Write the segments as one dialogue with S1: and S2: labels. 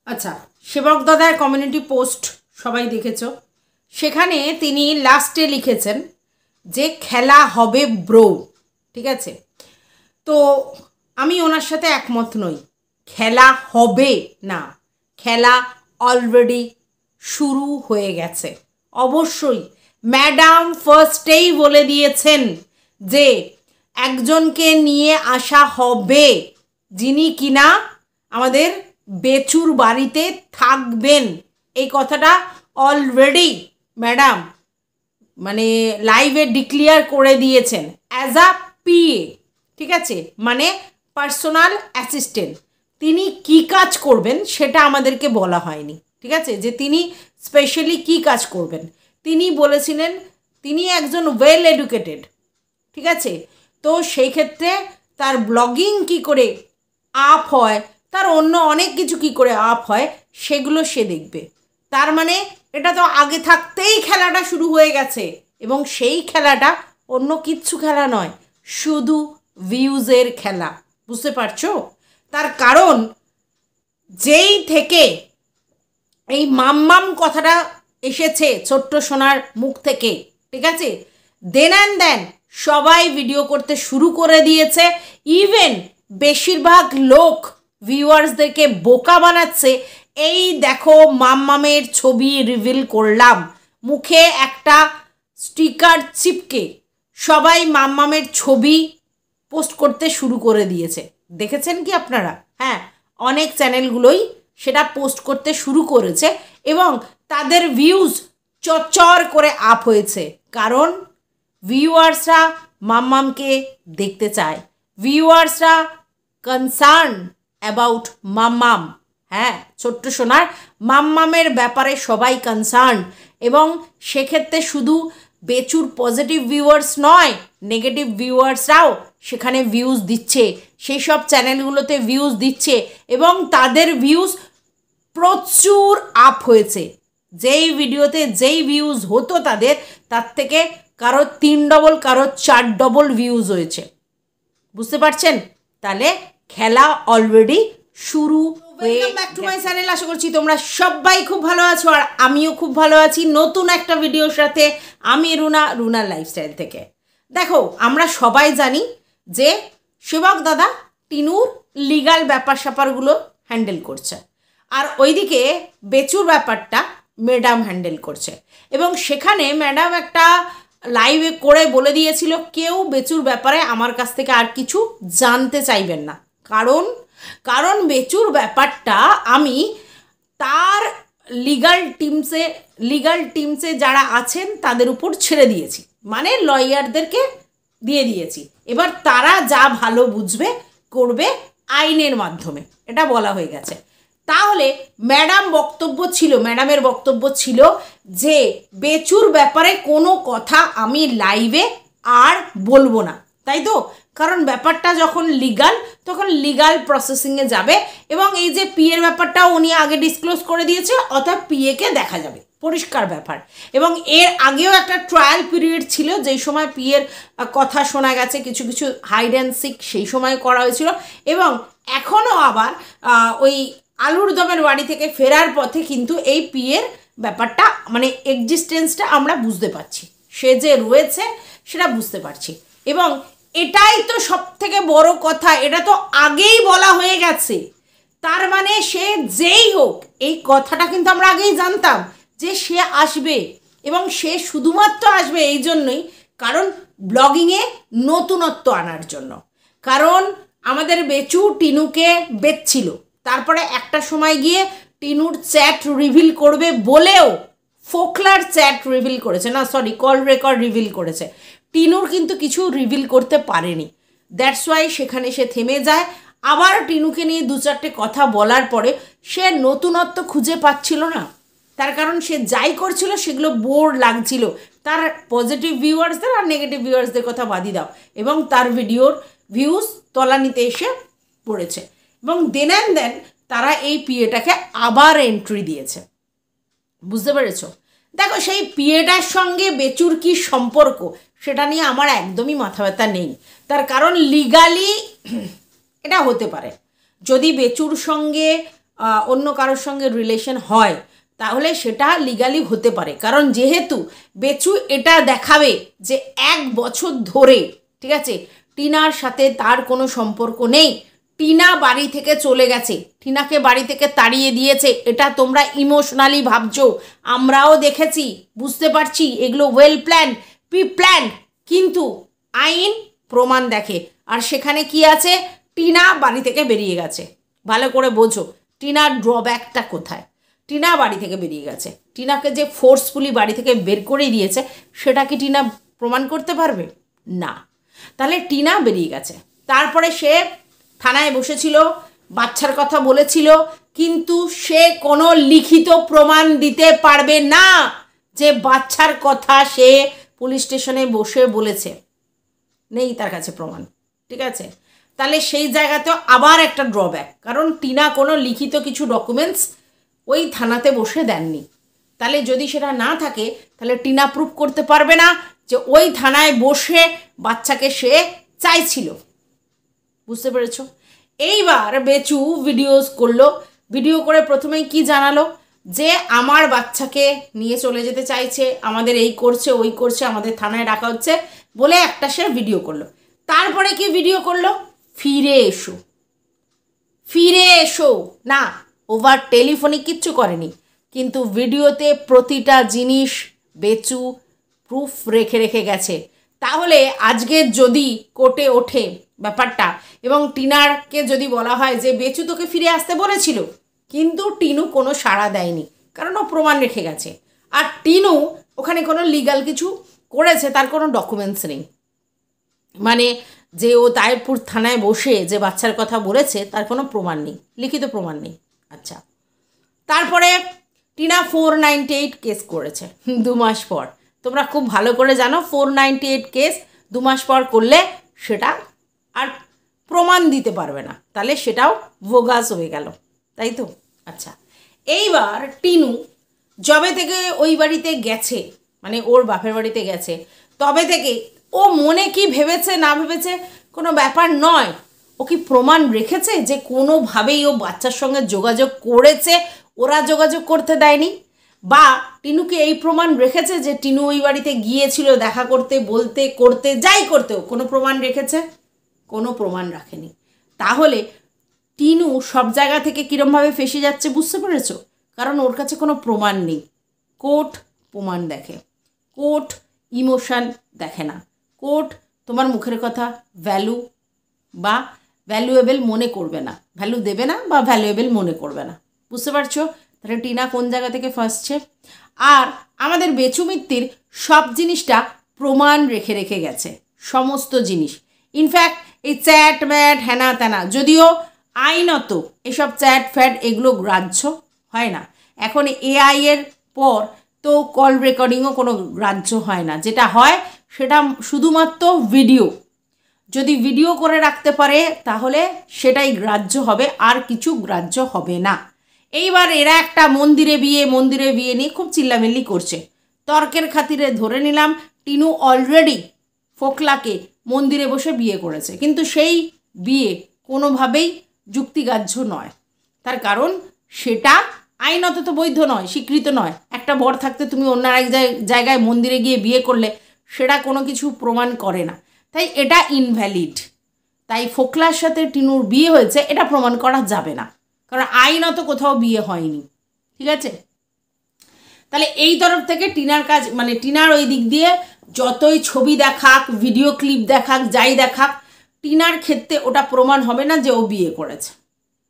S1: আচ্ছা, সেবক দাদার কমিউনিটি পোস্ট সবাই দেখেছো। সেখানে তিনি লাস্টে লিখেছেন যে খেলা হবে ব্রো, ঠিক আছে। তো আমি ওনার সাথে একমত নই। খেলা হবে না, খেলা অলরেডি শুরু হয়ে গেছে। অবশ্যই ম্যাডাম ফার্স্টেই বলে দিয়েছেন যে একজনকে নিয়ে আসা হবে যিনি কিনা আমাদের বেচুর বাড়িতে থাকবেন। এই কথাটা অলরেডি ম্যাডাম মানে লাইভে ডিক্লেয়ার করে দিয়েছেন অ্যাজ আ পিএ, ঠিক আছে, মানে পার্সোনাল অ্যাসিস্ট্যান্ট। তিনি কি কাজ করবেন সেটা আমাদেরকে বলা হয়নি, ঠিক আছে, যে তিনি স্পেশালি কি কাজ করবেন। তিনি বলেছিলেন তিনি একজন ওয়েল এডুকেটেড, ঠিক আছে। তো সেই ক্ষেত্রে তার ব্লগিং কি করে আপ হয়, তার অন্য অনেক কিছু কি করে আপ হয় সেগুলো সে দেখবে। তার মানে এটা তো আগে থাকতেই খেলাটা শুরু হয়ে গেছে, এবং সেই খেলাটা অন্য কিচ্ছু খেলা নয়, শুধু ভিউজের খেলা। বুঝতে পারছো? তার কারণ যেই থেকে এই মাম্মাম কথাটা এসেছে ছোট্ট সোনার মুখ থেকে, ঠিক আছে, দেন অ্যান্ড দেন সবাই ভিডিও করতে শুরু করে দিয়েছে। ইভেন বেশিরভাগ লোক ভিউয়ার্সদেরকে বোকা বানাচ্ছে। এই দেখো মাম্মামের ছবি রিভিল করলাম, মুখে একটা স্টিকার চিপকে সবাই মাম্মামের ছবি পোস্ট করতে শুরু করে দিয়েছে। দেখেছেন কি আপনারা? হ্যাঁ, অনেক চ্যানেলগুলোই সেটা পোস্ট করতে শুরু করেছে এবং তাদের ভিউজ চচ্চর করে আপ হয়েছে। কারণ ভিউয়ার্সরা মাম্মামকে দেখতে চায়, ভিউয়ার্সরা কনসার্ন অ্যাবাউট মাম্মাম। হ্যাঁ, ছোট্ট সোনার মাম্মামের ব্যাপারে সবাই কনসার্ন, এবং সেক্ষেত্রে শুধু বেচুর পজিটিভ ভিউয়ার্স নয়, নেগেটিভ ভিউয়ার্সরাও সেখানে ভিউজ দিচ্ছে, সেই সব চ্যানেলগুলোতে ভিউজ দিচ্ছে এবং তাদের ভিউজ প্রচুর আপ হয়েছে। যেই ভিডিওতে যেই ভিউজ হতো তাদের, তার থেকে কারো 3 ডবল কারো 4 ডবল ভিউজ হয়েছে। বুঝতে পারছেন? তাহলে খেলা অলরেডি শুরু। Welcome back to my channel. আশা করছি তোমরা সবাই খুব ভালো আছো আর আমিও খুব ভালো আছি নতুন একটা ভিডিওর সাথে। আমি রুনার লাইফস্টাইল থেকে। দেখো, আমরা সবাই জানি যে সেবক দাদা টিনুর লিগাল ব্যাপার স্যাপারগুলো হ্যান্ডেল করছে, আর ওইদিকে বেচুর ব্যাপারটা ম্যাডাম হ্যান্ডেল করছে। এবং সেখানে ম্যাডাম একটা লাইভে করে বলে দিয়েছিল কেউ বেচুর ব্যাপারে আমার কাছ থেকে আর কিছু জানতে চাইবেন না, কারণ বেচুর ব্যাপারটা আমি তার লিগাল টিমসে যারা আছেন তাদের উপর ছেড়ে দিয়েছি, মানে লয়ারদেরকে দিয়ে দিয়েছি। এবার তারা যা ভালো বুঝবে করবে আইনের মাধ্যমে, এটা বলা হয়ে গেছে। তাহলে ম্যাডামের বক্তব্য ছিল যে বেচুর ব্যাপারে কোনো কথা আমি লাইভে আর বলবো না, তাই তো? কারণ ব্যাপারটা যখন লিগাল, তখন লিগাল প্রসেসিংয়ে যাবে, এবং এই যে পিএর ব্যাপারটাও উনি আগে ডিসক্লোজ করে দিয়েছে, অর্থাৎ পিএকে দেখা যাবে, পরিষ্কার ব্যাপার। এবং এর আগেও একটা ট্রায়াল পিরিয়ড ছিল, যেই সময় পিএর কথা শোনা গেছে কিছু কিছু হাইড অ্যান্ড সিক, সেই সময় করা হয়েছিল। এবং এখনও আবার ওই আলুর দমের বাড়ি থেকে ফেরার পথে কিন্তু এই পিএর ব্যাপারটা মানে এক্সিস্টেন্সটা আমরা বুঝতে পারছি, সে যে রয়েছে সেটা বুঝতে পারছি। এবং এটাই তো সব থেকে বড় কথা, এটা তো আগেই বলা হয়ে গেছে। তার মানে সে যেই হোক, এই কথাটা কিন্তু আমরা আগেই জানতাম যে সে আসবে, এবং সে শুধুমাত্র আসবে এই জন্যই কারণ ব্লগিংয়ে নতুনত্ব আনার জন্য। কারণ আমাদের বেচু টিনুকে বেচছিল, তারপরে একটা সময় গিয়ে টিনুর চ্যাট রিভিল করবে বলেও ফোকলার চ্যাট রিভিল করেছে, না সরি কল রেকর্ড রিভিল করেছে, টিনুর কিন্তু কিছু রিভিল করতে পারেনি। দ্যাটস ওয়াই সেখানে সে থেমে যায়। আবার টিনুকে নিয়ে 2-4টে কথা বলার পরে সে নতুনত্ব খুঁজে পাচ্ছিল না, তার কারণ সে যাই করছিল সেগুলো বোর লাগছিল। তার পজিটিভ ভিউয়ার্সদের আর নেগেটিভ ভিউয়ার্সদের কথা বাদই দাও, এবং তার ভিডিওর ভিউজ তলানিতে এসে পড়েছে। এবং দেন অ্যান্ড দেন তারা এই পিএটাকে আবার এন্ট্রি দিয়েছে। বুঝতে পেরেছো? দেখো, সেই পিএটার সঙ্গে বেচুর কি সম্পর্ক সেটা নিয়ে আমার একদমই মাথা ব্যথা নেই। তার কারণ লিগালি এটা হতে পারে, যদি বেচুর সঙ্গে অন্য কারোর সঙ্গে রিলেশন হয় তাহলে সেটা লিগালি হতে পারে। কারণ যেহেতু বেচু এটা দেখাবে যে 1 বছর ধরে, ঠিক আছে, টিনার সাথে তার কোনো সম্পর্ক নেই, টিনা বাড়ি থেকে চলে গেছে, টিনাকে বাড়ি থেকে তাড়িয়ে দিয়েছে, এটা তোমরা ইমোশনালি ভাবছো, আমরাও দেখেছি, বুঝতে পারছি এগুলো ওয়েল প্ল্যান, প্রি প্ল্যান, কিন্তু আইন প্রমাণ দেখে। আর সেখানে কি আছে, টিনা বাড়ি থেকে বেরিয়ে গেছে। ভালো করে বোঝো টিনার ড্রব্যাকটা কোথায়। টিনা বাড়ি থেকে বেরিয়ে গেছে, টিনাকে যে ফোর্সফুলি বাড়ি থেকে বের করে দিয়েছে সেটা কি টিনা প্রমাণ করতে পারবে না। তাহলে টিনা বেরিয়ে গেছে, তারপরে সে থানায় বসেছিল, বাচ্চার কথা বলেছিল, কিন্তু সে কোনো লিখিত প্রমাণ দিতে পারবে না যে বাচ্চার কথা সে পুলিশ স্টেশনে বসে বলেছে, নেই তার কাছে প্রমাণ, ঠিক আছে। তাহলে সেই জায়গাতেও আবার একটা ড্রব্যাক, কারণ টিনা কোনো লিখিত কিছু ডকুমেন্টস ওই থানাতে বসে দেননি। তাহলে যদি সেটা না থাকে তাহলে টিনা প্রুফ করতে পারবে না যে ওই থানায় বসে বাচ্চাকে সে চাইছিল। বুঝতে পেরেছ? এইবার বেচু ভিডিওস করলো, ভিডিও করে প্রথমেই কি জানালো যে আমার বাচ্চাকে নিয়ে চলে যেতে চাইছে, আমাদের এই করছে ওই করছে, আমাদের থানায় ডাকা হচ্ছে বলে একটা সে ভিডিও করলো। তারপরে কি ভিডিও করলো, ফিরে এসো, ফিরে এসো, না ওভার টেলিফোনে কিচ্ছু করেনি, কিন্তু ভিডিওতে প্রতিটা জিনিস বেচু প্রুফ রেখে রেখে গেছে। তাহলে আজকে যদি কোর্টে ওঠে ব্যাপারটা এবং টিনারকে যদি বলা হয় যে বেচু তোকে ফিরে আসতে বলেছিল, কিন্তু টিনু কোনো সাড়া দেয়নি, কারণ ও প্রমাণ রেখে গেছে, আর টিনু ওখানে কোনো লিগাল কিছু করেছে তার কোনো ডকুমেন্টস নেই, মানে যে ও তায়েরপুর থানায় বসে যে বাচ্চার কথা বলেছে তার কোনো প্রমাণ নেই, লিখিত প্রমাণ নেই। আচ্ছা, তারপরে টিনা 498 কেস করেছে 2 মাস পর। তোমরা খুব ভালো করে জানো 498 কেস 2 মাস পর করলে সেটা আর প্রমাণ দিতে পারবে না, তাহলে সেটাও ভোগাস হয়ে গেল, তাই তো? আচ্ছা, এইবার টিনু যবে থেকে ওই বাড়িতে গেছে, মানে ওর বাপের বাড়িতে গেছে, তবে থেকে ও মনে কি ভেবেছে না ভেবেছে কোনো ব্যাপার নয়, ও কি প্রমাণ রেখেছে যে কোনোভাবেই ও বাচ্চার সঙ্গে যোগাযোগ করেছে, ওরা যোগাযোগ করতে দেয়নি? বা টিনুকে এই প্রমাণ রেখেছে যে টিনু ওই বাড়িতে গিয়েছিল দেখা করতে, বলতে, করতে, যাই করতেও কোনো প্রমাণ রেখেছে? কোনো প্রমাণ রাখেনি। তাহলে টিনু সব জায়গা থেকে কীরমভাবে ফেসে যাচ্ছে বুঝতে পেরেছ? কারণ ওর কাছে কোনো প্রমাণ নেই। কোর্ট প্রমাণ দেখে, কোর্ট ইমোশান দেখে না, কোর্ট তোমার মুখের কথা ভ্যালু বা ভ্যালুয়েবল মনে করবে না, ভ্যালু দেবে না বা ভ্যালুয়েবল মনে করবে না। বুঝতে পারছো? তাহলে টিনা কোন জায়গা থেকে ফাঁসছে। আর আমাদের বেচু মিত্তির সব জিনিসটা প্রমাণ রেখে রেখে গেছে, সমস্ত জিনিস। ইনফ্যাক্ট এই চ্যাট ম্যাট হ্যানা ত্যানা, যদিও আইনত এসব চ্যাট ফ্যাট এগুলো গ্রাহ্য হয় না, এখন এআই এর পর তো কল রেকর্ডিংও কোনো গ্রাহ্য হয় না, যেটা হয় সেটা শুধুমাত্র ভিডিও। যদি ভিডিও করে রাখতে পারে তাহলে সেটাই গ্রাহ্য হবে, আর কিছু গ্রাহ্য হবে না। এইবার এরা একটা মন্দিরে বিয়ে নিয়ে খুব চিল্লামিল্লি করছে, তর্কের খাতিরে ধরে নিলাম টিনু অলরেডি ফোকলাকে মন্দিরে বসে বিয়ে করেছে, কিন্তু সেই বিয়ে কোনোভাবেই যুক্তিগ্রাহ্য নয়, তার কারণ সেটা আইনত তো বৈধ নয়, স্বীকৃত নয়। একটা বর থাকতে তুমি অন্য এক জায়গায় মন্দিরে গিয়ে বিয়ে করলে সেটা কোনো কিছু প্রমাণ করে না, তাই এটা ইনভ্যালিড। তাই ফোকলার সাথে টিনুর বিয়ে হয়েছে এটা প্রমাণ করা যাবে না, কারণ আইনত কোথাও বিয়ে হয়নি, ঠিক আছে? তাহলে এই তরফ থেকে টিনার কাজ, মানে টিনার ওই দিক দিয়ে যতই ছবি দেখাক, ভিডিও ক্লিপ দেখাক, যাই দেখাক, টিনার ক্ষেত্রে ওটা প্রমাণ হবে না যে ও বিয়ে করেছে,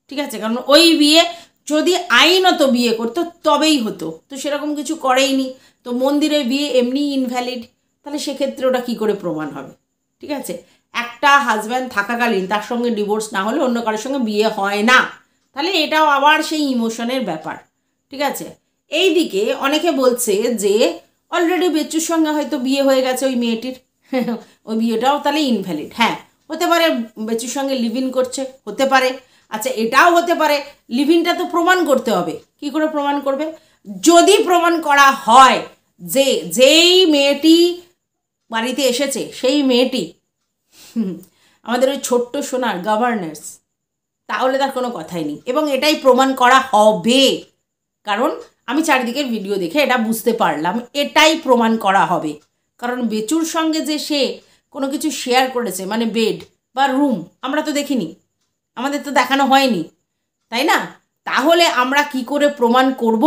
S1: ঠিক আছে? কারণ ওই বিয়ে যদি আইনত বিয়ে করতো তবেই হতো, তো সেরকম কিছু করেইনি, তো মন্দিরে বিয়ে এমনি ইনভ্যালিড, তাহলে সেক্ষেত্রে ওটা কী করে প্রমাণ হবে? ঠিক আছে, একটা হাজব্যান্ড থাকাকালীন তার সঙ্গে ডিভোর্স না হলে অন্য কারোর সঙ্গে বিয়ে হয় না, তাহলে এটাও আবার সেই ইমোশনের ব্যাপার, ঠিক আছে? এই দিকে অনেকে বলছে যে অলরেডি বেচুর সঙ্গে হয়তো বিয়ে হয়ে গেছে ওই মেয়েটির, ওই বিয়েটাও তাহলে ইনভ্যালিড। হ্যাঁ, হতে পারে বেচুর সঙ্গে লিভ ইন করছে, হতে পারে। আচ্ছা, এটাও হতে পারে লিভ ইনটা তো প্রমাণ করতে হবে, কি করে প্রমাণ করবে? যদি প্রমাণ করা হয় যে যেই মেয়েটি বাড়িতে এসেছে সেই মেয়েটি আমাদের ওই ছোট্ট সোনার গভর্নেন্স, তাহলে তার কোনো কথাই নেই, এবং এটাই প্রমাণ করা হবে। কারণ আমি চারিদিকের ভিডিও দেখে এটা বুঝতে পারলাম, এটাই প্রমাণ করা হবে। কারণ বেচুর সঙ্গে যে সে কোনো কিছু শেয়ার করেছে, মানে বেড বা রুম, আমরা তো দেখিনি, আমাদের তো দেখানো হয়নি, তাই না? তাহলে আমরা কি করে প্রমাণ করব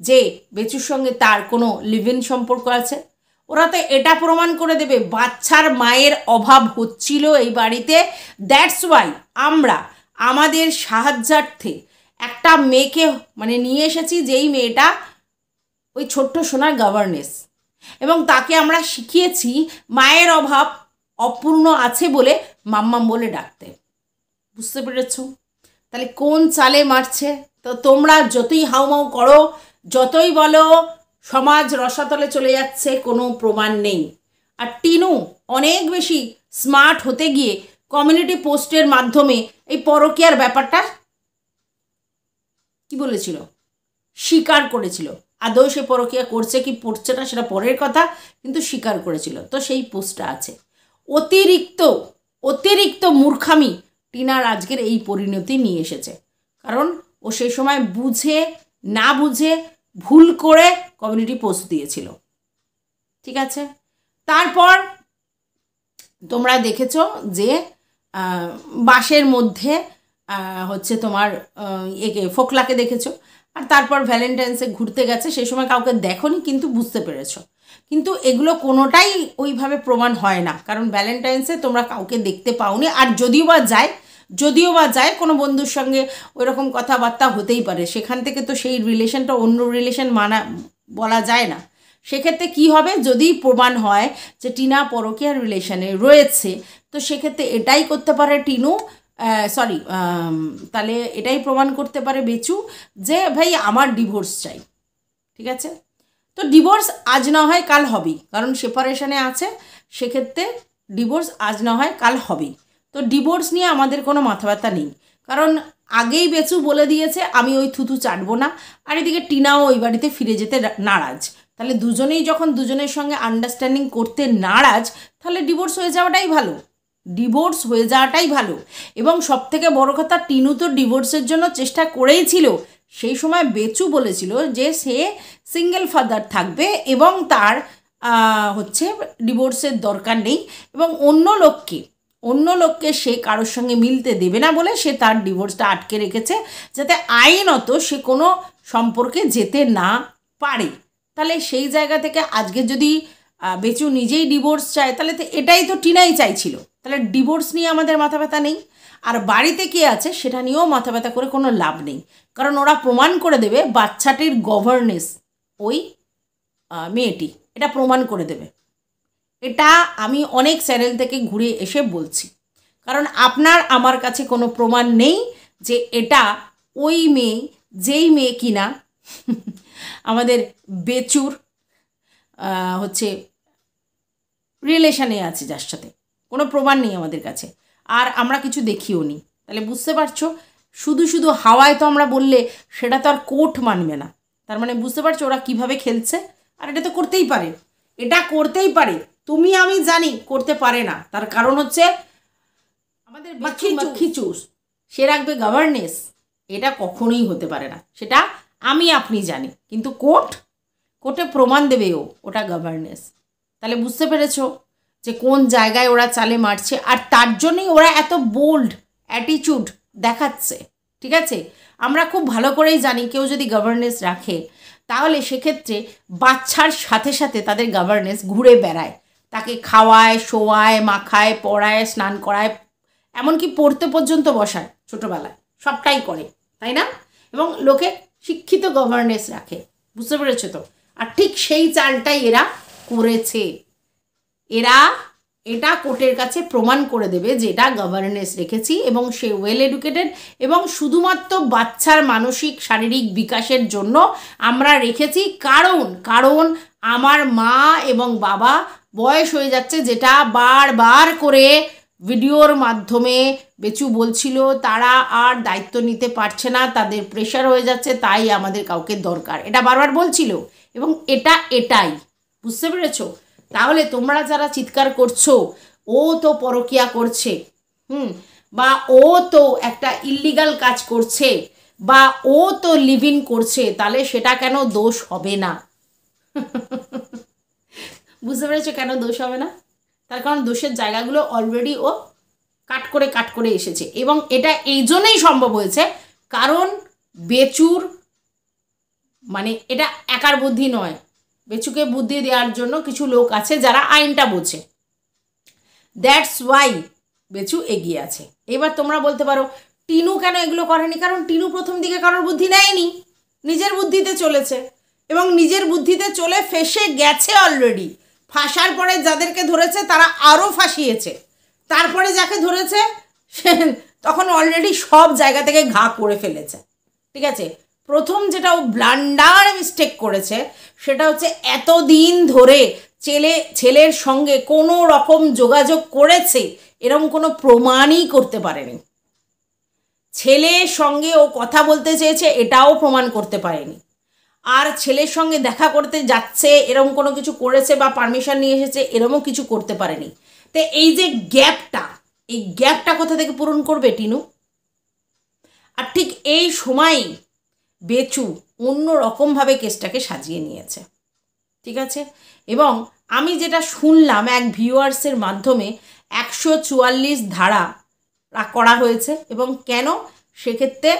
S1: যে বেচুর সঙ্গে তার কোনো লিভ ইন সম্পর্ক আছে? ওরা তো এটা প্রমাণ করে দেবে বাচ্চার মায়ের অভাব হচ্ছিল এই বাড়িতে, দ্যাটস ওয়াই আমরা আমাদের সাহায্যার্থে একটা মেয়েকে মানে নিয়ে এসেছি, যেই মেয়েটা ওই ছোট্ট সোনার গভর্নেন্স, এবং তাকে আমরা শিখিয়েছি মায়ের অভাব অপূর্ণ আছে বলে মাম্মাম বলে ডাকতে। বুঝতে পেরেছ? তাহলে কোন চালে মারছে? তো তোমরা যতই হাউমাউ করো, যতই বলো সমাজ রসাতলে চলে যাচ্ছে, কোনো প্রমাণ নেই। আর টিনু অনেক বেশি স্মার্ট হতে গিয়ে কমিউনিটি পোস্টের মাধ্যমে এই পরকীয়ার ব্যাপারটা কি বলেছিল, স্বীকার করেছিল। আদৌ সে পরকীয়া করছে কি পড়ছে না সেটা পরের কথা, কিন্তু স্বীকার করেছিল। তো সেই পোস্টটা আছে। অতিরিক্ত মূর্খামি টিনার আজকের এই পরিণতি নিয়ে এসেছে। কারণ ও সেই সময় বুঝে না বুঝে ভুল করে কমিউনিটি পোস্ট দিয়েছিল, ঠিক আছে? তারপর তোমরা দেখেছ যে বাসের মধ্যে হচ্ছে তোমার একে ফোকলাকে দেখেছো, আর তারপর ভ্যালেন্টাইন্সে ঘুরতে গেছে, সেই সময় কাউকে দেখোনি কিন্তু বুঝতে পেরেছো। কিন্তু এগুলো কোনোটাই ওইভাবে প্রমাণ হয় না, কারণ ভ্যালেন্টাইন্সে তোমরা কাউকে দেখতে পাওনি। আর যদিও বা যায় কোনো বন্ধুর সঙ্গে ওই রকম কথাবার্তা হতেই পারে, সেখান থেকে তো সেই রিলেশনটা অন্য রিলেশন বলা যায় না। সেক্ষেত্রে কি হবে, যদি প্রমাণ হয় যে টিনা পরকীয়া রিলেশনে রয়েছে, তো সেক্ষেত্রে এটাই করতে পারে টিনু, তাহলে এটাই প্রমাণ করতে পারে বেচু যে ভাই আমার ডিভোর্স চাই, ঠিক আছে? তো ডিভোর্স আজ না হয় কাল হবেই, কারণ সেপারেশনে আছে, সেক্ষেত্রে ডিভোর্স আজ না হয় কাল হবেই। তো ডিভোর্স নিয়ে আমাদের কোনো মাথা ব্যথা নেই, কারণ আগেই বেচু বলে দিয়েছে আমি ওই থুতু চাটবো না, আর এদিকে টিনাও ওই বাড়িতে ফিরে যেতে নারাজ। তাহলে দুজনেই যখন দুজনের সঙ্গে আন্ডারস্ট্যান্ডিং করতে নারাজ, তাহলে ডিভোর্স হয়ে যাওয়াটাই ভালো। এবং সবথেকে বড় কথা, টিনু তো ডিভোর্সের জন্য চেষ্টা করেই ছিল। সেই সময় বেচু বলেছিল যে সে সিঙ্গেল ফাদার থাকবে এবং তার হচ্ছে ডিভোর্সের দরকার নেই, এবং অন্য লোককে সে কারোর সঙ্গে মিলতে দেবে না বলে সে তার ডিভোর্সটা আটকে রেখেছে, যাতে আইনত সে কোনো সম্পর্কে যেতে না পারে। তাহলে সেই জায়গা থেকে আজকে যদি বেচু নিজেই ডিভোর্স চায়, তাহলে তো এটাই তো টিনাই চাইছিল। তাহলে ডিভোর্স নিয়ে আমাদের মাথা ব্যথা নেই, আর বাড়িতে কে আছে সেটা নিয়েও মাথা ব্যথা করে কোনো লাভ নেই, কারণ ওরা প্রমাণ করে দেবে বাচ্চাটির গভর্নেন্স ওই মেয়েটি, এটা প্রমাণ করে দেবে। এটা আমি অনেক চ্যানেল থেকে ঘুরে এসে বলছি, কারণ আপনার আমার কাছে কোনো প্রমাণ নেই যে এটা ওই মেয়ে, যেই মেয়ে কিনা আমাদের বেচুর হচ্ছে রিলেশনে আছে, যার সাথে কোনো প্রমাণ নেই আমাদের কাছে, আর আমরা কিছু দেখিও নি। তাহলে বুঝতে পারছো, শুধু হাওয়ায় তো আমরা বললে সেটা তো আর কোর্ট মানবে না। তার মানে বুঝতে পারছো ওরা কিভাবে খেলছে। আর এটা তো করতেই পারে, তুমি আমি জানি করতে পারে না। তার কারণ হচ্ছে আমাদের মাখি চুস, সে রাখবে গভর্নেন্স, এটা কখনোই হতে পারে না, সেটা আমি আপনি জানি। কিন্তু কোর্টে প্রমাণ দেবে ওটা গভর্নেন্স। তাহলে বুঝতে পেরেছো যে কোন জায়গায় ওরা চালে মারছে, আর তার জন্যই ওরা এত বোল্ড অ্যাটিটিউড দেখাচ্ছে, ঠিক আছে? আমরা খুব ভালো করেই জানি কেউ যদি গভর্নেন্স রাখে, তাহলে সেক্ষেত্রে বাচ্চার সাথে সাথে তাদের গভর্নেন্স ঘুরে বেড়ায়, তাকে খাওয়ায়, শোয়ায়, মাখায়, পড়ায়, স্নান করায়, এমনকি পড়তে পর্যন্ত বসায় ছোটোবেলায়, সবটাই করে, তাই না? এবং লোকে শিক্ষিত গভর্নেন্স রাখে, বুঝতে পেরেছো তো? আর ঠিক সেই চালটাই এরা করেছে। এরা এটা কোর্টের কাছে প্রমাণ করে দেবে যে এটা গভর্নেন্স রেখেছি, এবং সে ওয়েল এডুকেটেড, এবং শুধুমাত্র বাচ্চার মানসিক শারীরিক বিকাশের জন্য আমরা রেখেছি। কারণ আমার মা এবং বাবা বয়স হয়ে যাচ্ছে, যেটা বারবার করে ভিডিওর মাধ্যমে বেচু বলছিল, তারা আর দায়িত্ব নিতে পারছে না, তাদের প্রেশার হয়ে যাচ্ছে, তাই আমাদের কাউকে দরকার, এটা বারবার বলছিল। এবং এটাই বুঝতে পেরেছো? তাহলে তোমরা যারা চিৎকার করছো ও তো পরকীয়া করছে, বা ও তো একটা ইল্লিগাল কাজ করছে বা ও তো লিভ ইন করছে, তাহলে সেটা কেন দোষ হবে না? বুঝতে পেরেছো কেন দোষ হবে না? তার কারণ দোষের জায়গাগুলো অলরেডি ও কাট করে এসেছে, এবং এটা এই জন্যই সম্ভব হয়েছে কারণ বেচুর মানে এটা একার বুদ্ধি নয়, বেচুকে বুদ্ধি দেওয়ার জন্য কিছু লোক আছে যারা আইনটা বোঝে। দ্যাটস ওয়াই বেচু এগিয়ে আছে। এবার তোমরা বলতে পারো টিনু কেন এগুলো করেনি? কারণ টিনু প্রথম দিকে কারোর বুদ্ধি নেয়নি, নিজের বুদ্ধিতে চলেছে এবং নিজের বুদ্ধিতে চলে ফেসে গেছে অলরেডি। ফাঁসার পরে যাদেরকে ধরেছে তারা আরও ফাঁসিয়েছে, তারপরে যাকে ধরেছে সে তখন অলরেডি সব জায়গা থেকে ঘা করে ফেলেছে। ঠিক আছে, প্রথম যেটা ও ব্লান্ডার মিস্টেক করেছে সেটা হচ্ছে এতদিন ধরে ছেলের সঙ্গে কোনো রকম যোগাযোগ করেছে এরকম কোনো প্রমাণই করতে পারেনি। ছেলের সঙ্গে ও কথা বলতে চেয়েছে এটাও প্রমাণ করতে পারেনি। আর ছেলের সঙ্গে দেখা করতে যাচ্ছে এরকম কোনো কিছু করেছে বা পারমিশন নিয়ে এসেছে এরকমও কিছু করতে পারেনি। তো এই যে গ্যাপটা, এই গ্যাপটা কোথা থেকে পূরণ করবে টিনু? আর ঠিক এই সময়ই বেচু অন্য রকমভাবে কেসটাকে সাজিয়ে নিয়েছে। ঠিক আছে, এবং আমি যেটা শুনলাম এক ভিউয়ার্সের মাধ্যমে 144 ধারা করা হয়েছে, এবং কেন সেক্ষেত্রে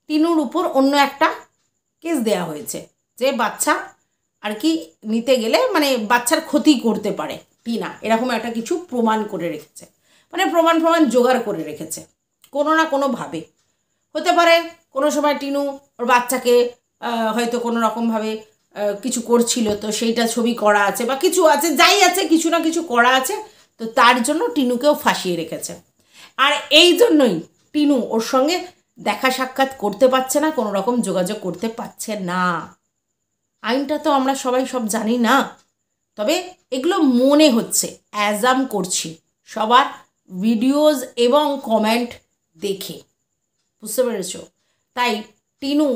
S1: টিনুর উপর অন্য একটা কেস দেয়া হয়েছে যে বাচ্চা আর কি নিতে গেলে মানে বাচ্চার ক্ষতি করতে পারে টিনা, এরকম একটা কিছু প্রমাণ করে রেখেছে, মানে প্রমাণ জোগাড় করে রেখেছে কোনো না কোনোভাবে। হতে পারে কোনো সময় টিনু ওর বাচ্চাকে হয়তো কোনো রকমভাবে কিছু করছিল, তো সেইটা ছবি করা আছে বা কিছু আছে, যাই আছে কিছু না কিছু করা আছে, তো তার জন্য টিনুকেও ফাঁসিয়ে রেখেছে। আর এই জন্যই টিনু ওর সঙ্গে দেখা সাক্ষাৎ করতে পারছে না, কোনো রকম যোগাযোগ করতে পারছে না। আইনটা তো আমরা সবাই সব জানি না, তবে এগুলো মনে হচ্ছে, অ্যাজাম করছি সবার ভিডিওজ এবং কমেন্ট দেখে, বুঝতে পেরেছ? তাই টিনু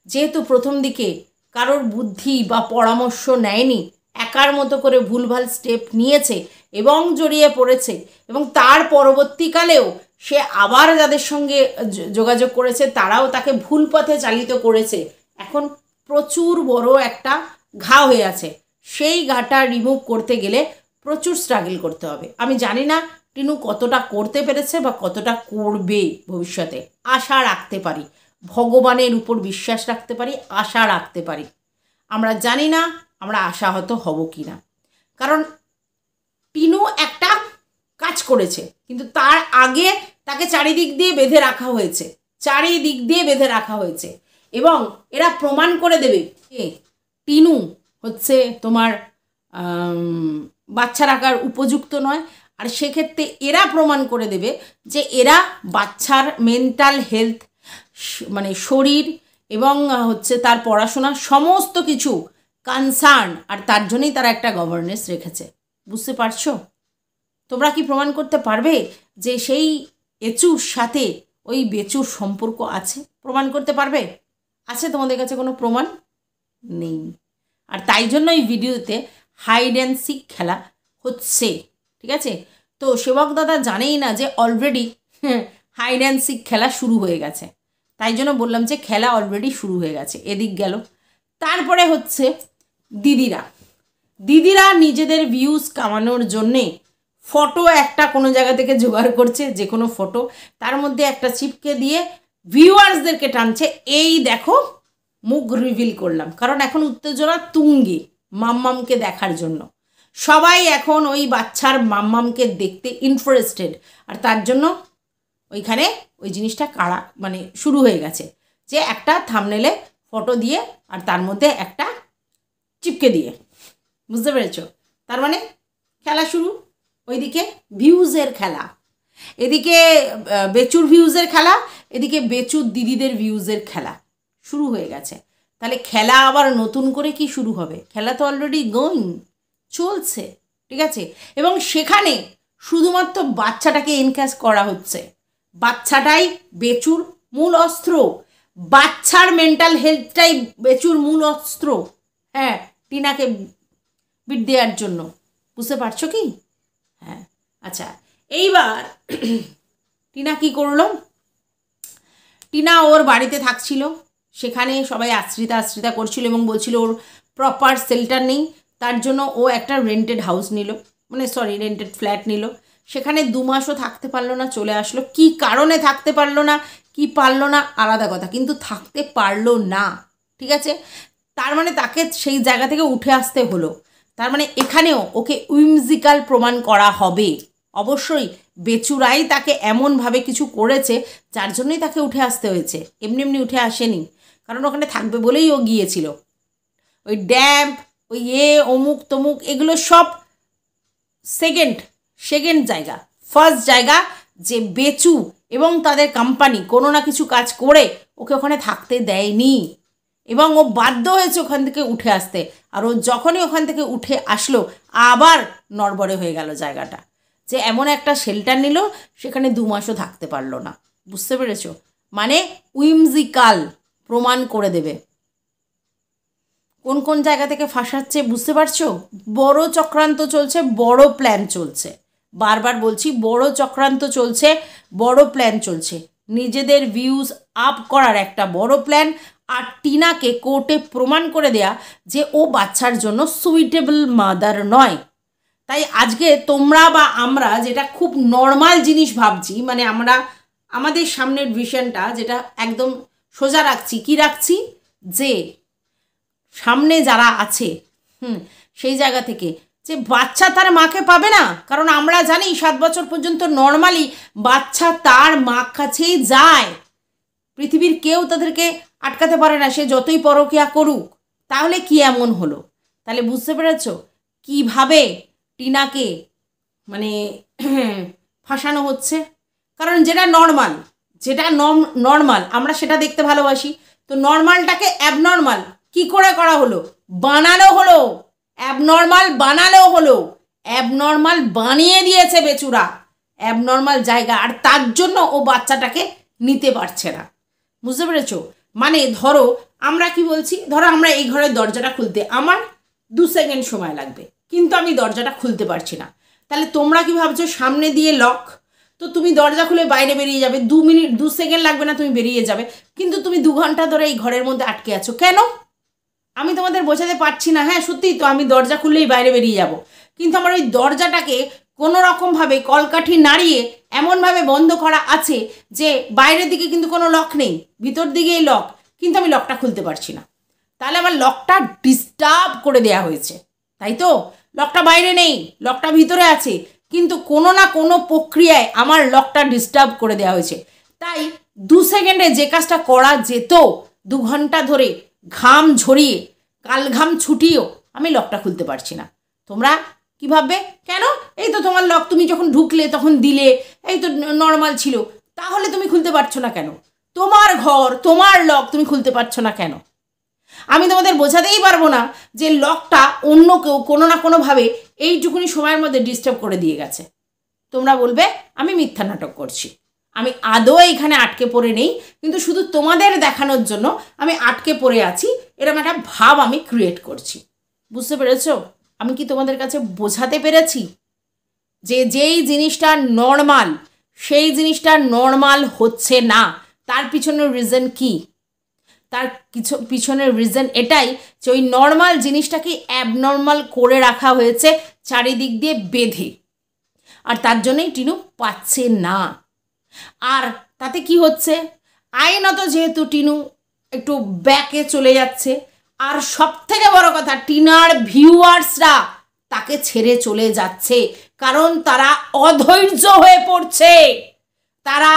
S1: যেহেতু প্রথম দিকে কারোর বুদ্ধি বা পরামর্শ নেয়নি, একার মতো করে ভুলভাল স্টেপ নিয়েছে এবং জড়িয়ে পড়েছে, এবং তার পরবর্তীকালেও সে আবার যাদের সঙ্গে যোগাযোগ করেছে তারাও তাকে ভুল পথে চালিত করেছে। এখন প্রচুর বড় একটা ঘা হয়ে আছে, সেই ঘাটা রিমুভ করতে গেলে প্রচুর স্ট্রাগল করতে হবে। আমি জানি না টিনু কতটা করতে পেরেছে বা কতটা করবে ভবিষ্যতে, আশা রাখতে পারি, ভগবানের উপর বিশ্বাস রাখতে পারি, আশা রাখতে পারি। আমরা জানি না আমরা আশাহত হব কি না, কারণ টিনু একটা কাজ করেছে কিন্তু তার আগে তাকে চারিদিক দিয়ে বেঁধে রাখা হয়েছে, চারিদিক দিয়ে বেঁধে রাখা হয়েছে, এবং এরা প্রমাণ করে দেবে টিনু হচ্ছে তোমার বাচ্চা রাখার উপযুক্ত নয়। আর সেক্ষেত্রে এরা প্রমাণ করে দেবে যে এরা বাচ্চার মেন্টাল হেলথ মানে শরীর এবং হচ্ছে তার পড়াশোনা সমস্ত কিছু কনসার্ন, আর তার জন্যই তারা একটা গভর্নেন্স রেখেছে। বুঝতে পারছো? তোমরা কি প্রমাণ করতে পারবে যে সেই এচুর সাথে ওই বেচুর সম্পর্ক আছে? প্রমাণ করতে পারবে? আছে তোমাদের কাছে কোনো প্রমাণ? নেই। আর তাই জন্য এই ভিডিওতে হাইড অ্যান্ড সিক খেলা হচ্ছে। ঠিক আছে, তো সেবক দাদা জানেই না যে অলরেডি হাইড অ্যান্ড সিক খেলা শুরু হয়ে গেছে, তাই জন্য বললাম যে খেলা অলরেডি শুরু হয়ে গেছে। এদিক গেল, তারপরে হচ্ছে দিদিরা নিজেদের ভিউজ কামানোর জন্যে ফটো একটা কোনো জায়গা থেকে জোগাড় করছে, যে কোনো ফটো তার মধ্যে একটা চিপকে দিয়ে ভিউয়ার্সদেরকে টানছে, এই দেখো মুখ রিভিল করলাম। কারণ এখন উত্তেজনা তুঙ্গে মাম্মামকে দেখার জন্য, সবাই এখন ওই বাচ্চার মাম্মামকে দেখতে ইন্টারেস্টেড, আর তার জন্য ওইখানে ওই জিনিসটা মানে শুরু হয়ে গেছে যে একটা থাম্বনেলে ফটো দিয়ে আর তার মধ্যে একটা চিপকে দিয়ে। বুঝতে পেরেছ? তার মানে খেলা শুরু। ওইদিকে ভিউজের খেলা, এদিকে বেচুর ভিউজের খেলা, এদিকে বেচুর দিদিদের ভিউজের খেলা শুরু হয়ে গেছে। তাহলে খেলা আবার নতুন করে কি শুরু হবে? খেলা তো অলরেডি গোয়িং, চলছে। ঠিক আছে, এবং সেখানে শুধুমাত্র বাচ্চাটাকে এনক্যাশ করা হচ্ছে, বাচ্চাটাই বেচুর মূল অস্ত্র, বাচ্চার মেন্টাল হেলথটাই বেচুর মূল অস্ত্র। হ্যাঁ, টিনাকে বিট দেওয়ার জন্য। বুঝতে পারছো কি? হ্যাঁ, আচ্ছা, এইবার টিনা কি করলো, টিনা ওর বাড়িতে থাকছিল, সেখানে সবাই আশ্রিতা করছিল এবং বলছিল ওর প্রপার শেল্টার নেই, তার জন্য ও একটা রেন্টেড হাউস নিল, মানে সরি রেন্টেড ফ্ল্যাট নিল। সেখানে 2 মাসও থাকতে পারলো না, চলে আসলো। কি কারণে থাকতে পারলো না, কি পারলো না আলাদা কথা, কিন্তু থাকতে পারলো না, ঠিক আছে। তার মানে তাকে সেই জায়গা থেকে উঠে আসতে হলো। তার মানে এখানেও ওকে উইমজিক্যাল প্রমাণ করা হবে অবশ্যই। বেচুরাই তাকে এমনভাবে কিছু করেছে যার জন্যই তাকে উঠে আসতে হয়েছে, এমনি এমনি উঠে আসেনি, কারণ ওখানে থাকবে বলেই ও গিয়েছিল। ওই ড্যাম্প, ওই অমুক তমুক এগুলো সব সেকেন্ড জায়গা। ফার্স্ট জায়গা যে বেচু এবং তাদের কোম্পানি কোনো না কিছু কাজ করে ওকে ওখানে থাকতে দেয়নি এবং ও বাধ্য হয়েছে ওখান থেকে উঠে আসতে। আর ও যখনই ওখান থেকে উঠে আসলো আবার নড়বড়ে হয়ে গেল জায়গাটা, যে এমন একটা শেল্টার নিল সেখানে 2 মাসও থাকতে পারলো না। বুঝতে পেরেছ? মানে উইমজিক্যাল প্রমাণ করে দেবে। কোন কোন জায়গা থেকে ফাঁসাচ্ছে বুঝতে পারছো? বড় চক্রান্ত চলছে, বড় প্ল্যান চলছে। বারবার বলছি, বড় চক্রান্ত চলছে, বড় প্ল্যান চলছে। নিজেদের ভিউজ আপ করার একটা বড় প্ল্যান, আর টিনাকে কোর্টে প্রমাণ করে দেয়া যে ও বাচ্চার জন্য সুইটেবল মাদার নয়। তাই আজকে তোমরা বা আমরা যেটা খুব নর্মাল জিনিস ভাবছি, মানে আমরা আমাদের সামনের ভিশনটা যেটা একদম সোজা রাখছি, কি রাখছি, যে সামনে যারা আছে সেই জায়গা থেকে যে বাচ্চা তার মাকে পাবে না, কারণ আমরা জানি 7 বছর পর্যন্ত নর্মালি বাচ্চা তার মা কাছেই যায়। পৃথিবীর কেউ তাদেরকে আটকাতে পারে না, সে যতই পরকীয়া করুক। তাহলে কি এমন হলো? তাহলে বুঝতে পেরেছ কিভাবে টিনাকে মানে ফাঁসানো হচ্ছে। কারণ যেটা নর্মাল আমরা সেটা দেখতে ভালোবাসি, তো নর্মালটাকে অ্যাবনর্মাল কি করে করা হলো? বানানো হলো। অ্যাবনর্মাল বানানো হলো, অ্যাবনর্মাল বানিয়ে দিয়েছে বেচুরা অ্যাবনর্মাল জায়গা, আর তার জন্য ও বাচ্চাটাকে নিতে পারছে না। বুঝতে পেরেছো? মানে ধরো আমরা কি বলছি, ধরো আমরা এই ঘরের দরজাটা খুলতে আমার 2 সেকেন্ড সময় লাগবে, কিন্তু আমি দরজাটা খুলতে পারছি না। তাহলে তোমরা কি ভাবছো সামনে দিয়ে লক, তো তুমি দরজা খুলে বাইরে বেরিয়ে যাবে, 2 সেকেন্ড লাগবে না, তুমি বেরিয়ে যাবে। কিন্তু তুমি 2 ঘন্টা ধরে এই ঘরের মধ্যে আটকে আছো কেন? আমি তোমাদের বোঝাতে পারছি না? হ্যাঁ সত্যিই তো, আমি দরজা খুললেই বাইরে বেরিয়ে যাব, কিন্তু আমার ওই দরজাটাকে কোনো রকমভাবে কলকাঠি নাড়িয়ে এমনভাবে বন্ধ করা আছে যে বাইরের দিকে কিন্তু কোনো লক নেই, ভিতর দিকেই লক, কিন্তু আমি লকটা খুলতে পারছি না। তাহলে আমার লকটা ডিস্টার্ব করে দেয়া হয়েছে, তাই তো? লকটা বাইরে নেই, লকটা ভিতরে আছে, কিন্তু কোনো না কোনো প্রক্রিয়ায় আমার লকটা ডিস্টার্ব করে দেওয়া হয়েছে। তাই 2 সেকেন্ডে যে কাজটা করা যেত 2 ঘন্টা ধরে ঘাম ঝরিয়ে কালঘাম ছুটিয়েও আমি লকটা খুলতে পারছি না। তোমরা কি ভাববে, কেন? এই তো তোমার লক, তুমি যখন ঢুকলে তখন দিলে, এই তো নর্মাল ছিল, তাহলে তুমি খুলতে পারছো না কেন? তোমার ঘর, তোমার লক, তুমি খুলতে পারছো না কেন? আমি তোমাদের বোঝাতেই পারবো না যে লকটা অন্য কেউ কোনো না কোনোভাবে এইটুকুনি সময়ের মধ্যে ডিস্টার্ব করে দিয়ে গেছে। তোমরা বলবে আমি মিথ্যা নাটক করছি। আমি আদৌ এখানে আটকে পড়ে নেই, কিন্তু শুধু তোমাদের দেখানোর জন্য আমি আটকে পড়ে আছি, এরকম একটা ভাব আমি ক্রিয়েট করছি। বুঝতে পেরেছো? আমি কি তোমাদের কাছে বোঝাতে পেরেছি যে যেই জিনিসটা নর্মাল সেই জিনিসটা নর্মাল হচ্ছে না? তার পিছনের রিজন কি? তার পিছনের রিজন এটাই যে ওই নর্মাল জিনিসটাকে অ্যাবনর্মাল করে রাখা হয়েছে চারিদিক দিয়ে বেঁধে, আর তার জন্যই টিনু পাচ্ছে না। আর তাতে কি হচ্ছে, আইনত যেহেতু টিনু একটু ব্যাকে চলে যাচ্ছে, আর সব থেকে বড় কথা টিনার ভিউয়ার্সরা তাকে ছেড়ে চলে যাচ্ছে, কারণ তারা অধৈর্য হয়ে পড়ছে। তারা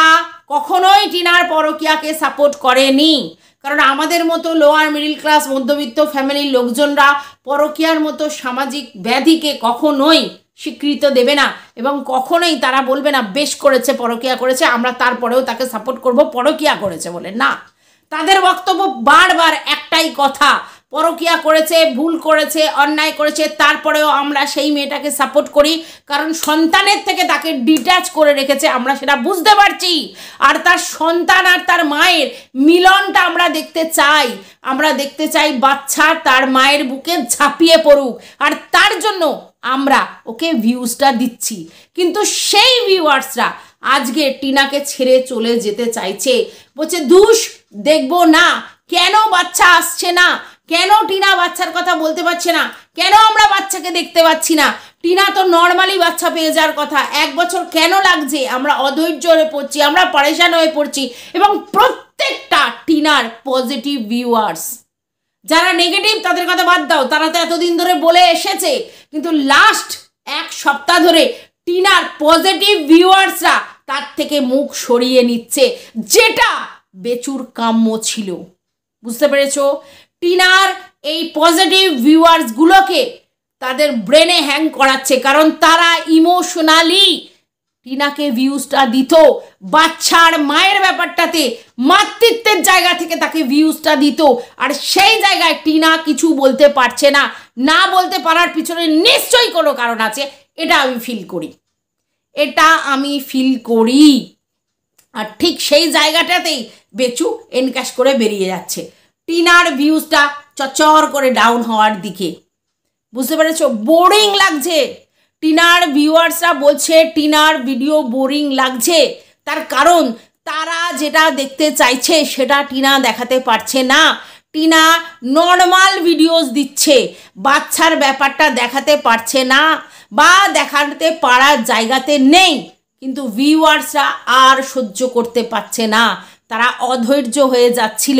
S1: কখনোই টিনার পরকীয়াকে সাপোর্ট করেনি, কারণ আমাদের মতো লোয়ার মিডিল ক্লাস মধ্যবিত্ত ফ্যামিলির লোকজনরা পরকীয়ার মতো সামাজিক ব্যাধিকে কখনোই স্বীকৃতি দেবে না, এবং কখনোই তারা বলবে না বেশ করেছে পরকীয়া করেছে, আমরা তারপরেও তাকে সাপোর্ট করব পরকীয়া করেছে বলে। না, তাদের বক্তব্য বারবার একটাই কথা, পরকীয়া করেছে, ভুল করেছে, অন্যায় করেছে, তারপরেও আমরা সেই মেয়েটাকে সাপোর্ট করি, কারণ সন্তানের থেকে তাকে ডিট্যাচ করে রেখেছে, আমরা সেটা বুঝতে পারছি। আর তার সন্তান আর তার মায়ের মিলনটা আমরা দেখতে চাই। আমরা দেখতে চাই বাচ্চা তার মায়ের বুকে ঝাঁপিয়ে পড়ুক, আর তার জন্য আমরা ওকে ভিউজটা দিচ্ছি। কিন্তু সেই ভিউয়ার্সরা আজকে টিনাকে ছেড়ে চলে যেতে চাইছে, বলছে দুষ দেখবো না, কেন বাচ্চা আসছে না, কেন টিনা বাচ্চার কথা বলতে পারছে না, কেন আমরা বাচ্চাকে দেখতে পাচ্ছি না, টিনা তো নর্মালি বাচ্চা পেয়ে যাওয়ার কথা, 1 বছর কেন লাগছে, আমরা অধৈর্য হয়ে পড়ছি, আমরা পরেশান হয়ে পড়ছি। এবং প্রত্যেকটা টিনার পজিটিভ ভিউয়ার্স, যারা নেগেটিভ তাদের কথা বাদ দাও, তারা তো এতদিন ধরে বলে এসেছে, কিন্তু লাস্ট 1 সপ্তাহ ধরে টিনার পজিটিভ ভিউয়ার্সরা তার থেকে মুখ সরিয়ে নিচ্ছে, যেটা বেচুর কাম্য ছিল। বুঝতে পেরেছো? টিনার এই পজিটিভ ভিউয়ার্সগুলোকে তাদের ব্রেনে হ্যাং করাচ্ছে, কারণ তারা ইমোশনালি টিনাকে ভিউজটা দিত, বাচ্চার মায়ের ব্যাপারটাতে মাতৃত্বের জায়গা থেকে তাকে ভিউজটা দিত, আর সেই জায়গায় টিনা কিছু বলতে পারছে না, না বলতে পারার পিছনে নিশ্চয়ই কোনো কারণ আছে, এটা আমি ফিল করি, আর ঠিক সেই জায়গাটাতেই বেচু এনক্যাশ করে বেরিয়ে যাচ্ছে, টিনার ভিউজটা চচর করে ডাউন হওয়ার দিকে। বুঝতে পেরেছো? বোরিং লাগছে, টিনার ভিউয়ার্সরা বলছে টিনার ভিডিও বোরিং লাগছে, তার কারণ তারা যেটা দেখতে চাইছে সেটা টিনা দেখাতে পারছে না। টিনা নর্মাল ভিডিওস দিচ্ছে, বাচ্চার ব্যাপারটা দেখাতে পারছে না বা দেখাতে পারার জায়গাতে নেই, কিন্তু ভিউয়ার্সরা আর সহ্য করতে পারছে না, তারা অধৈর্য হয়ে যাচ্ছিল,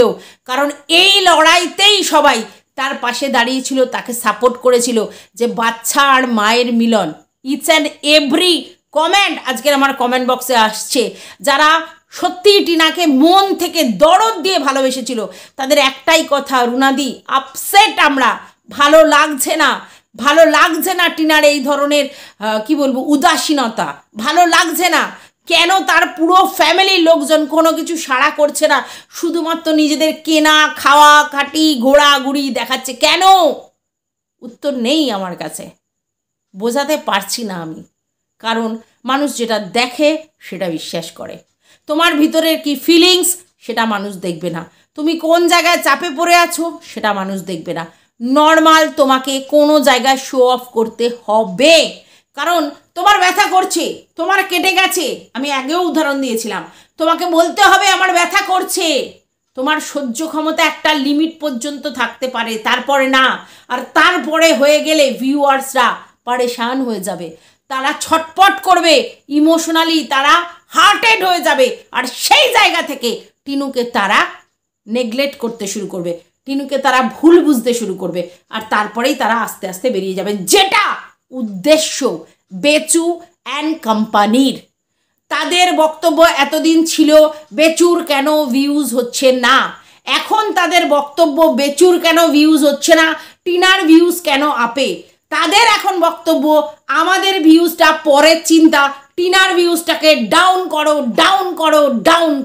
S1: কারণ এই লড়াইতেই সবাই তার পাশে দাঁড়িয়েছিল, তাকে সাপোর্ট করেছিল, যে বাচ্চা আর মায়ের মিলন। ইটস অ্যান্ড এভরি কমেন্ট আজকের আমার কমেন্ট বক্সে আসছে, যারা সত্যিই টিনাকে মন থেকে দরদ দিয়ে ভালোবেসেছিল, তাদের একটাই কথা, রুনাদি আপসেট আমরা, ভালো লাগছে না টিনার এই ধরনের কি বলবো উদাসীনতা, ভালো লাগছে না। কেন তার পুরো ফ্যামিলির লোকজন কোনো কিছু সাড়া করছে না, শুধুমাত্র নিজেদের কেনা খাওয়া খাটি ঘোরাঘুরি দেখাচ্ছে, কেন? উত্তর নেই আমার কাছে, বোঝাতে পারছি না আমি, কারণ মানুষ যেটা দেখে সেটা বিশ্বাস করে, তোমার ভিতরের কি ফিলিংস সেটা মানুষ দেখবে না, তুমি কোন জায়গায় চাপে পড়ে আছো সেটা মানুষ দেখবে না, নর্মাল তোমাকে কোনো জায়গায় শো অফ করতে হবে, কারণ তোমার ব্যথা করছে, তোমার কেটে গেছে, আমি আগেও উদাহরণ দিয়েছিলাম, তোমাকে বলতে হবে আমার ব্যথা করছে, তোমার সহ্য ক্ষমতা একটা লিমিট পর্যন্ত থাকতে পারে, তারপরে না, আর তারপরে হয়ে গেলে ভিউয়ার্সরা পরেশান হয়ে যাবে, তারা ছটপট করবে, ইমোশনালি তারা হার্টেড হয়ে যাবে, আর সেই জায়গা থেকে টিনুকে তারা নেগলেক্ট করতে শুরু করবে, টিনুকে তারা ভুল বুঝতে শুরু করবে, আর তারপরেই তারা আস্তে আস্তে বেরিয়ে যাবে, যেটা উদ্দেশ্য বেচু অ্যান্ড কোম্পানির। তাদের বক্তব্য এতদিন ছিল বেচুর কেন ভিউজ হচ্ছে না, এখন তাদের বক্তব্য বেচুর কেন ভিউজ হচ্ছে না, টিনার ভিউজ কেন আপে, তাদের এখন বক্তব্য আমাদের ভিউজটা পরের চিন্তা, টিনার ভিউজটাকে ডাউন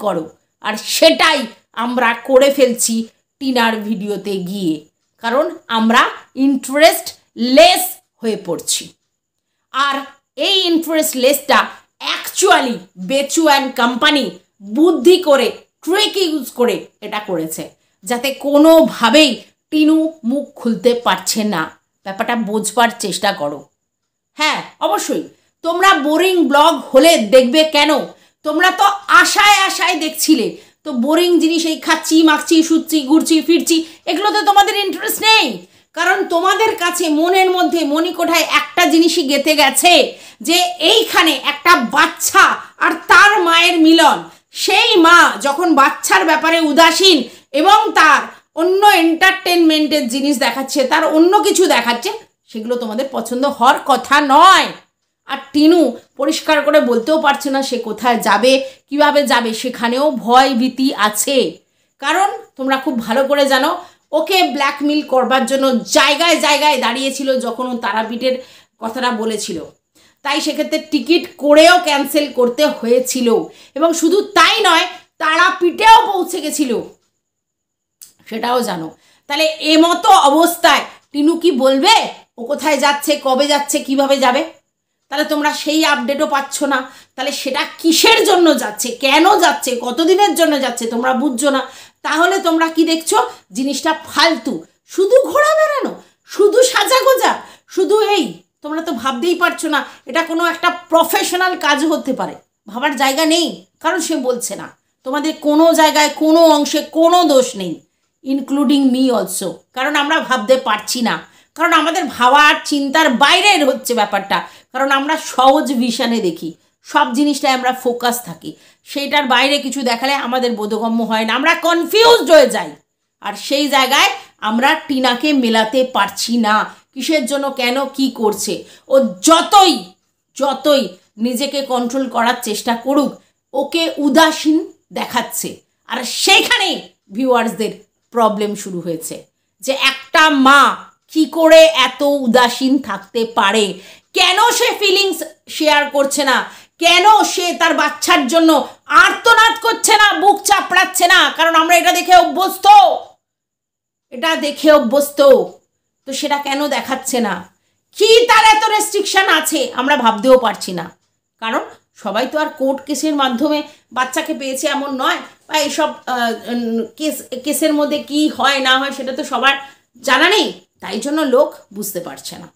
S1: করো, আর সেটাই আমরা করে ফেলছি টিনার ভিডিওতে গিয়ে, কারণ আমরা ইন্টারেস্টলেস হয়ে পড়ছি, আর এই ইন্টারেস্টলেসটা অ্যাকচুয়ালি বেচু অ্যান্ড কোম্পানি বুদ্ধি করে ট্রিক ইউজ করে এটা করেছে, যাতে কোনোভাবেই টিনু মুখ খুলতে পারছে না, ব্যাপারটা বোঝবার চেষ্টা করো। হ্যাঁ অবশ্যই তোমরা বোরিং ব্লগ হলে দেখবে কেন, তোমরা তো আশায় দেখছিলে, তো বোরিং জিনিস এই খাচ্ছি মাখছি শুচ্ছি ঘুরছি ফিরছি এগুলোতে তোমাদের ইন্টারেস্ট নেই, কারণ তোমাদের কাছে মনের মধ্যে মণিকোঠায় একটা জিনিসই গেঁথে গেছে, যে এইখানে একটা বাচ্চা আর তার মায়ের মিলন, সেই মা যখন বাচ্চার ব্যাপারে উদাসীন এবং তার অন্য এন্টারটেনমেন্টের জিনিস দেখাচ্ছে, তার অন্য কিছু দেখাচ্ছে, সেগুলো তোমাদের পছন্দ হওয়ার কথা নয়। আর টিনু পরিষ্কার করে বলতেও পারছে না সে কোথায় যাবে, কিভাবে যাবে, সেখানেও ভয় ভীতি আছে, কারণ তোমরা খুব ভালো করে জানো ওকে ব্ল্যাকমেল করবার জন্য জায়গায় জায়গায় দাঁড়িয়েছিল যখন ও তারাপীঠের কথাটা বলেছিল, তাই সেক্ষেত্রে টিকিট করেও ক্যান্সেল করতে হয়েছিল, এবং শুধু তাই নয় তারাপীঠেও পৌঁছে গেছিল, সেটাও জানো। তাহলে এমতো অবস্থায় টিনু কি বলবে ও কোথায় যাচ্ছে, কবে যাচ্ছে, কিভাবে যাবে? তাহলে তোমরা সেই আপডেটও পাচ্ছ না, তাহলে সেটা কিসের জন্য যাচ্ছে, কেন যাচ্ছে, কতদিনের জন্য যাচ্ছে তোমরা বুঝছো না, তাহলে তোমরা কি দেখছো জিনিসটা ফালতু, শুধু ঘোরা বেড়ানো, শুধু সাজাগোজা, শুধু এই, তোমরা তো ভাবতেই পারছো না এটা কোনো একটা প্রফেশনাল কাজ হতে পারে, ভাবার জায়গা নেই, কারণ সে বলছে না। তোমাদের কোনো জায়গায় কোনো অংশে কোনো দোষ নেই, ইনক্লুডিং মি অলসো, কারণ আমরা ভাবতে পারছি না, কারণ আমাদের ভাবার চিন্তার বাইরের হচ্ছে ব্যাপারটা, কারণ আমরা সহজ ভিশনে দেখি, সব জিনিসটায় আমরা ফোকাস থাকি, সেইটার বাইরে কিছু দেখালে আমাদের বোধগম্য হয় না, আমরা কনফিউজড হয়ে যাই। আর সেই জায়গায় আমরা টিনাকে মেলাতে পারছি না, কিসের জন্য, কেন, কি করছে। ও যতই যতই নিজেকে কন্ট্রোল করার চেষ্টা করুক, ওকে উদাসীন দেখাচ্ছে। আর সেইখানেই ভিউয়ার্সদের প্রবলেম শুরু হয়েছে, যে একটা মা কি করে এত উদাসীন থাকতে পারে, কেন সে ফিলিংস শেয়ার করছে না, কেন সে তার বাচ্চার জন্য আর্তনাদ করছে না, বুক চাপড়াচ্ছে না, কারণ আমরা এটা দেখে অভ্যস্ত, তো সেটা কেন দেখাচ্ছে না, কি তার এত রেস্ট্রিকশন আছে আমরা ভাবতেও পারছি না। কারণ সবাই তো আর কোর্ট কেসের মাধ্যমে বাচ্চাকে পেয়েছে এমন নয়, বা এইসব কেসের মধ্যে কি হয় না হয় সেটা তো সবার জানা নেই, তাই জন্য লোক বুঝতে পারছে না।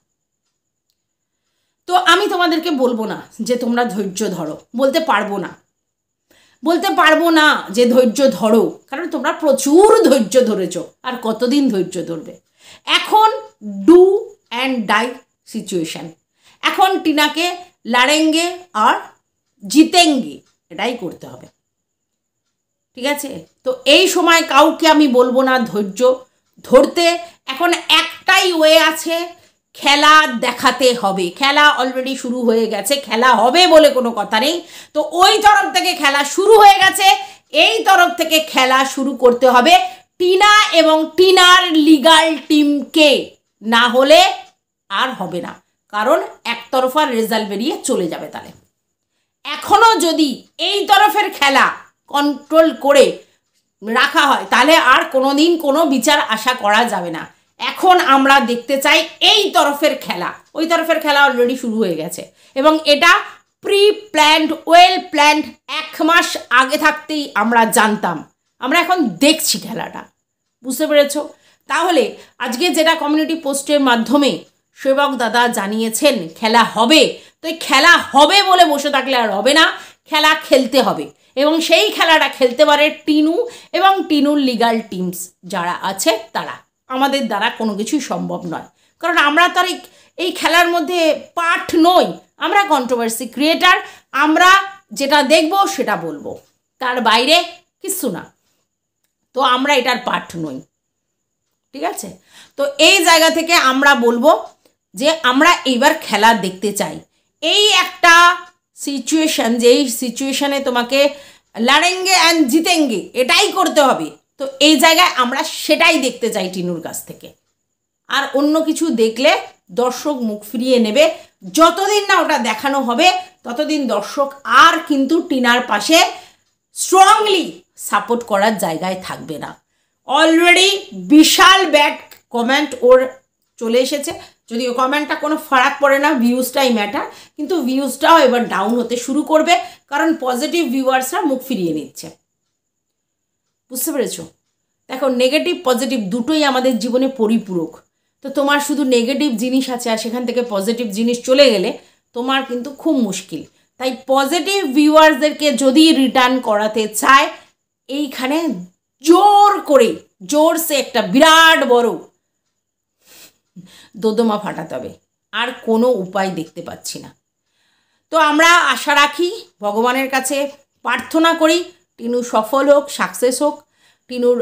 S1: তো আমি তোমাদেরকে বলবো না যে তোমরা ধৈর্য ধরো, বলতে পারবো না যে ধৈর্য ধরো, কারণ তোমরা প্রচুর ধৈর্য ধরেছ, আর কতদিন ধৈর্য ধরবে। এখন ডু অ্যান্ড ডাই সিচুয়েশন, এখন টিনাকে লড়েঙ্গে আর জিতেঙ্গে এটাই করতে হবে, ঠিক আছে? তো এই সময় কাউকে আমি বলবো না ধৈর্য ধরতে, এখন একটাই ওয়ে আছে, খেলা দেখাতে হবে। খেলা অলরেডি শুরু হয়ে গেছে, খেলা হবে বলে কোনো কথা নেই। তো ওই তরফ থেকে খেলা শুরু হয়ে গেছে, এই তরফ থেকে খেলা শুরু করতে হবে টিনা এবং টিনার লিগাল টিমকে, না হলে আর হবে না, কারণ একতরফা রেজাল্ট বেরিয়ে চলে যাবে। তাহলে এখনও যদি এই তরফের খেলা কন্ট্রোল করে রাখা হয়, তাহলে আর কোনো দিন কোনো বিচার আশা করা যাবে না। এখন আমরা দেখতে চাই এই তরফের খেলা, ওই তরফের খেলা অলরেডি শুরু হয়ে গেছে, এবং এটা প্রি প্ল্যান্ড, ওয়েল প্ল্যান্ড, 1 মাস আগে থাকতেই আমরা জানতাম, আমরা এখন দেখছি খেলাটা, বুঝতে পেরেছ? তাহলে আজকে যেটা কমিউনিটি পোস্টের মাধ্যমে সেবক দাদা জানিয়েছেন খেলা হবে, তো এই খেলা হবে বলে বসে থাকলে আর হবে না, খেলা খেলতে হবে, এবং সেই খেলাটা খেলতে পারে টিনু এবং টিনুর লিগাল টিমস যারা আছে তারা। আমাদের দ্বারা কোনো কিছুই সম্ভব নয়, কারণ আমরা তো আর এই খেলার মধ্যে পার্ট নই, আমরা কন্ট্রোভার্সি ক্রিয়েটার, আমরা যেটা দেখব সেটা বলবো, তার বাইরে কিছু না। তো আমরা এটার পার্ট নই, ঠিক আছে? তো এই জায়গা থেকে আমরা বলবো যে আমরা এইবার খেলা দেখতে চাই। এই একটা সিচুয়েশন, যে এই সিচুয়েশনে তোমাকে লড়েঙ্গে অ্যান্ড জিতেঙ্গে এটাই করতে হবে, তো এই জায়গায় আমরা সেটাই দেখতে চাই টিনুর কাছ থেকে। আর অন্য কিছু দেখলে দর্শক মুখ ফিরিয়ে নেবে, যতদিন না ওটা দেখানো হবে ততদিন দর্শক আর কিন্তু টিনার পাশে স্ট্রংলি সাপোর্ট করার জায়গায় থাকবে না। অলরেডি বিশাল ব্যাড কমেন্ট ওর চলে এসেছে, যদিও কমেন্টটা কোনো ফারাক পড়ে না, ভিউজটাই ম্যাটার, কিন্তু ভিউজটাও এবার ডাউন হতে শুরু করবে, কারণ পজিটিভ ভিউয়ার্সরা মুখ ফিরিয়ে নিচ্ছে, বুঝতে পেরেছো? দেখো, নেগেটিভ পজিটিভ দুটোই আমাদের জীবনে পরিপূরক। তো তোমার শুধু নেগেটিভ জিনিস আছে আর সেখান থেকে পজিটিভ জিনিস চলে গেলে তোমার কিন্তু খুব মুশকিল। তাই পজিটিভ ভিউয়ার্সদেরকে যদি রিটার্ন করাতে চায়, এইখানে জোর করে জোরসে একটা বিরাট বড় দোদমা ফাটাতে হবে, আর কোনো উপায় দেখতে পাচ্ছি না। তো আমরা আশা রাখি, ভগবানের কাছে প্রার্থনা করি টিনু সফল হোক, সাকসেস হোক, টিনুর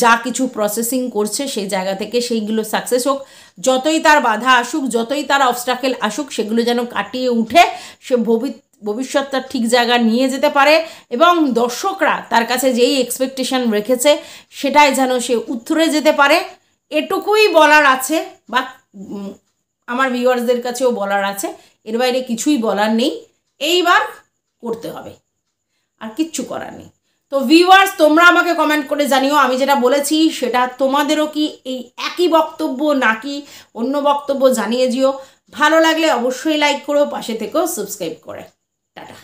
S1: যা কিছু প্রসেসিং করছে সেই জায়গা থেকে সেইগুলো সাকসেস হোক, যতই তার বাধা আসুক, যতই তার অবস্ট্রাকেল আসুক, সেগুলো যেন কাটিয়ে উঠে সে ভবিষ্যৎটা ঠিক জায়গা নিয়ে যেতে পারে, এবং দর্শকরা তার কাছে যেই এক্সপেকটেশন রেখেছে সেটাই যেন সে উত্তরে যেতে পারে, এটুকুই বলার আছে, বা আমার ভিউয়ার্সদের কাছেও বলার আছে, এর বাইরে কিছুই বলার নেই। এইবার করতে হবে, আর কিচ্ছু করার নেই। তো ভিউয়ার্স, তোমরা আমাকে কমেন্ট করে জানিও আমি যেটা বলেছি সেটা তোমাদেরও কি এই একই বক্তব্য নাকি অন্য বক্তব্য, জানিয়ে দিও। ভালো লাগলে অবশ্যই লাইক করো, পাশে থেকেও সাবস্ক্রাইব করে। টাটা।